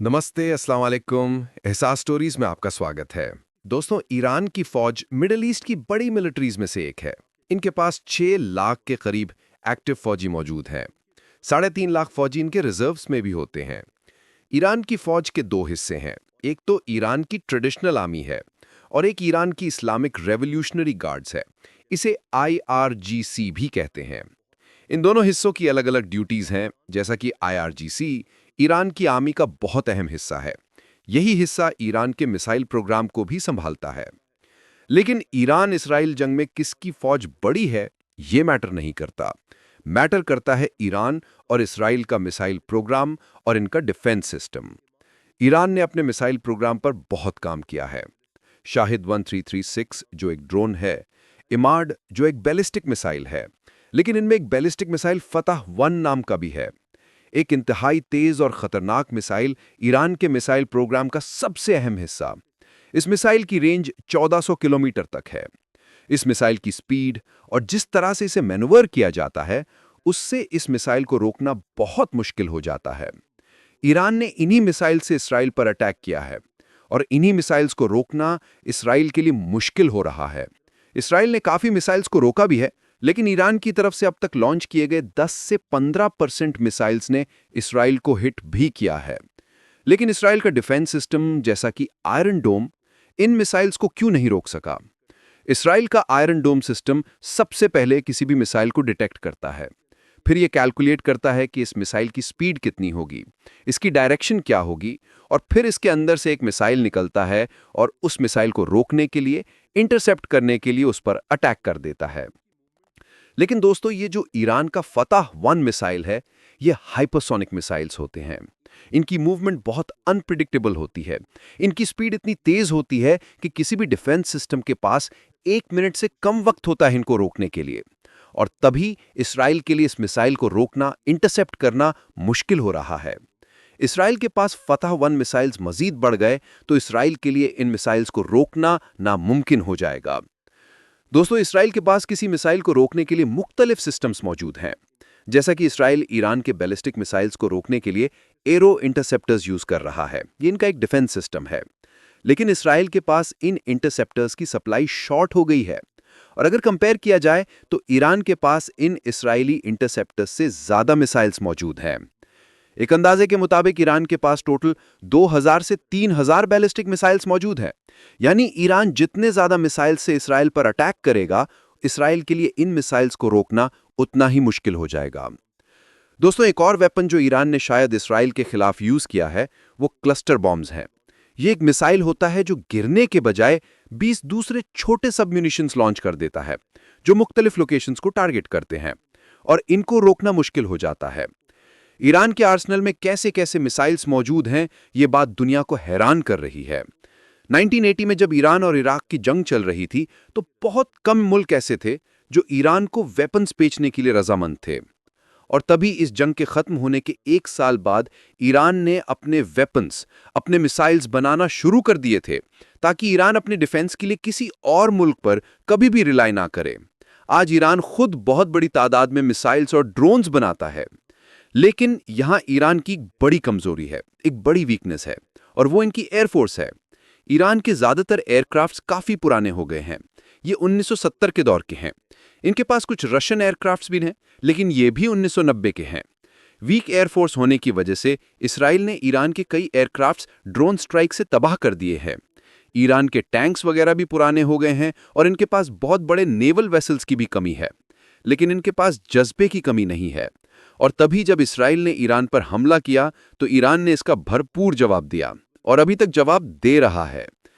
नमस्ते, अस्सलाम वालेकुम। एहसास स्टोरीज में आपका स्वागत है। दोस्तों, ईरान की फौज मिडिल ईस्ट की बड़ी मिलिट्रीज में से एक है। इनके पास 6 लाख के करीब एक्टिव फौजी मौजूद हैं। 3.5 लाख फौजी इनके रिजर्व्स में भी होते हैं। ईरान की फौज के दो हिस्से हैं। एक तो ईरान की ट्रेडिशनल आर्मी है और एक ईरान की इस्लामिक रेवोल्यूशनरी गार्ड्स है। इसे IRGC भी कहते हैं। इन दोनों हिस्सों की अलग-अलग ड्यूटीज हैं। जैसा कि IRGC ईरान की आर्मी का बहुत अहम हिस्सा है। यही हिस्सा ईरान के मिसाइल प्रोग्राम को भी संभालता है। लेकिन ईरान इसराइल जंग में किसकी फौज बड़ी है, ये मैटर नहीं करता। मैटर करता है ईरान और इसराइल का मिसाइल प्रोग्राम और इनका डिफेंस सिस्टम। ईरान ने अपने मिसाइल प्रोग्राम पर बहुत काम किया है। शाहिद 1336 जो एक ड्रोन है, इमाड जो एक बैलिस्टिक मिसाइल है, लेकिन इनमें एक बैलिस्टिक मिसाइल फतह 1 नाम का भी है। एक इंतहाई तेज और खतरनाक मिसाइल, ईरान के मिसाइल प्रोग्राम का सबसे अहम हिस्सा। इस मिसाइल की रेंज 1400 किलोमीटर तक है। इस मिसाइल की स्पीड और जिस तरह से इसे मैन्यूवर किया जाता है, उससे इस मिसाइल को रोकना बहुत मुश्किल हो जाता है। ईरान ने इन्हीं मिसाइल से इसराइल पर अटैक किया है और इन्हीं मिसाइल्स को रोकना इसराइल के लिए मुश्किल हो रहा है। इसराइल ने काफी मिसाइल्स को रोका भी है, लेकिन ईरान की तरफ से अब तक लॉन्च किए गए 10 से 15% मिसाइल्स ने इसराइल को हिट भी किया है। लेकिन इसराइल का डिफेंस सिस्टम जैसा कि आयरन डोम इन मिसाइल्स को क्यों नहीं रोक सका? इसराइल का आयरन डोम सिस्टम सबसे पहले किसी भी मिसाइल को डिटेक्ट करता है। फिर यह कैलकुलेट करता है कि इस मिसाइल की स्पीड कितनी होगी, इसकी डायरेक्शन क्या होगी, और फिर इसके अंदर से एक मिसाइल निकलता है और उस मिसाइल को रोकने के लिए, इंटरसेप्ट करने के लिए उस पर अटैक कर देता है। लेकिन दोस्तों, ये जो ईरान का फतह 1 मिसाइल है, ये हाइपरसोनिक मिसाइल्स होते हैं। इनकी मूवमेंट बहुत अनप्रिडिक्टेबल होती है। इनकी स्पीड इतनी तेज होती है कि किसी भी डिफेंस सिस्टम के पास 1 मिनट से कम वक्त होता है इनको रोकने के लिए। और तभी इसराइल के लिए इस मिसाइल को रोकना, इंटरसेप्ट करना मुश्किल हो रहा है। इसराइल के पास फतह 1 मिसाइल्स मजीद बढ़ गए तो इसराइल के लिए इन मिसाइल्स को रोकना नामुमकिन हो जाएगा। दोस्तों, इसराइल के पास किसी मिसाइल को रोकने के लिए मुख्तलिफ सिस्टम्स मौजूद हैं। जैसा कि इसराइल ईरान के बैलिस्टिक मिसाइल्स को रोकने के लिए एरो इंटरसेप्टर्स यूज कर रहा है। ये इनका एक डिफेंस सिस्टम है। लेकिन इसराइल के पास इन इंटरसेप्टर्स की सप्लाई शॉर्ट हो गई है। और अगर कंपेयर किया जाए तो ईरान के पास इन इसराइली इंटरसेप्टर्स से ज्यादा मिसाइल्स मौजूद हैं। एक अंदाजे के मुताबिक ईरान के पास टोटल 2000 से 3000 बैलिस्टिक मिसाइल्स मौजूद हैं। यानी ईरान जितने ज्यादा मिसाइल से इसराइल पर अटैक करेगा, इसराइल के लिए इन मिसाइल्स को रोकना उतना ही मुश्किल हो जाएगा। दोस्तों, एक और वेपन जो ईरान ने शायद इसराइल के खिलाफ यूज किया है, वो क्लस्टर बॉम्ब्स हैं। ये एक मिसाइल होता है जो गिरने के बजाय 20 दूसरे छोटे सबम्यूनिशंस लॉन्च कर देता है, जो मुख्तलिफ लोकेशंस को टारगेट करते हैं, और इनको रोकना मुश्किल हो जाता है। ईरान के आर्सेनल में कैसे कैसे मिसाइल्स मौजूद हैं, ये बात दुनिया को हैरान कर रही है। 1980 में जब ईरान और इराक की जंग चल रही थी, तो बहुत कम मुल्क ऐसे थे जो ईरान को वेपन्स बेचने के लिए रजामंद थे। और तभी इस जंग के खत्म होने के 1 साल बाद ईरान ने अपने वेपन्स, अपने मिसाइल्स बनाना शुरू कर दिए थे, ताकि ईरान अपने डिफेंस के लिए किसी और मुल्क पर कभी भी रिलाई ना करे। आज ईरान खुद बहुत बड़ी तादाद में मिसाइल्स और ड्रोन्स बनाता है। लेकिन यहां ईरान की एक बड़ी कमजोरी है, एक बड़ी वीकनेस है, और वो इनकी एयरफोर्स है। ईरान के ज्यादातर एयरक्राफ्ट्स काफी पुराने हो गए हैं। ये 1970 के दौर के हैं। इनके पास कुछ रशियन एयरक्राफ्ट्स भी हैं, लेकिन ये भी 1990 के हैं। वीक एयरफोर्स होने की वजह से इसराइल ने ईरान के कई एयरक्राफ्ट्स ड्रोन स्ट्राइक से तबाह कर दिए हैं। ईरान के टैंक्स वगैरह भी पुराने हो गए हैं और इनके पास बहुत बड़े नेवल वेसल्स की भी कमी है। लेकिन इनके पास जज्बे की कमी नहीं है। और तभी जब इसराइल ने ईरान पर हमला किया, तो ईरान ने इसका भरपूर जवाब दिया और अभी तक जवाब दे रहा है।